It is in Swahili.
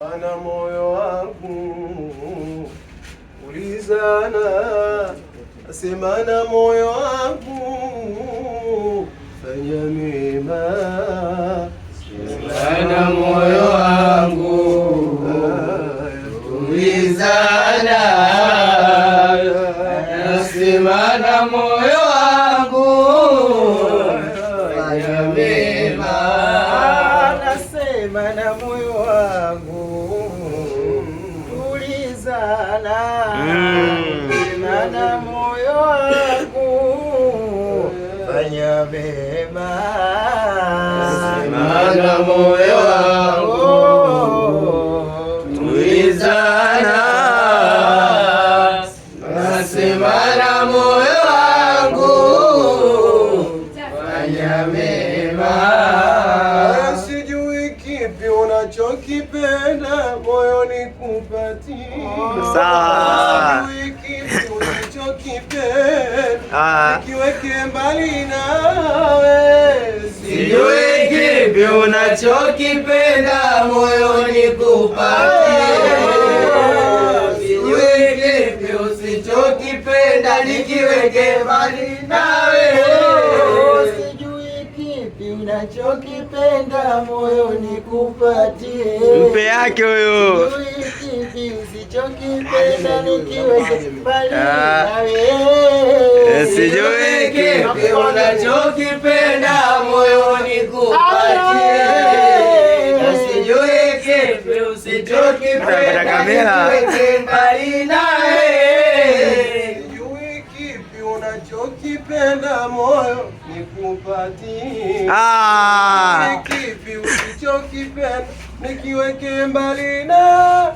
Ana moyo wangu ulizana, asema na moyo wangu fanya mema. Ana moyo wangu ulizana, asema na moyo wangu fanya mema. Nasema na moyo wangu na moyo wangu fanya mema. Na moyo wangu tulizana, nasema na moyo wangu fanya mema. Sijui kipi unachokipenda moyoni kupatia. Sawa. Nikiweke mbali nawe, sijui kipi unachokipenda moyoni kupatie. Sijui kipi usichokipenda nikiweke mbali nawe. Sijui kipi unachokipenda moyoni kupatie. Mpe yake huyo. Kipi usichokipenda nikiweke mbali nawe. Sijui kipi unachokipenda moyoni kupatie. Sijui kipi usichokipenda nikiweke mbali nawe. sijui kipi unachokipenda moyo nikupatie. Kipi usichokipenda nikiweke mbali nawe.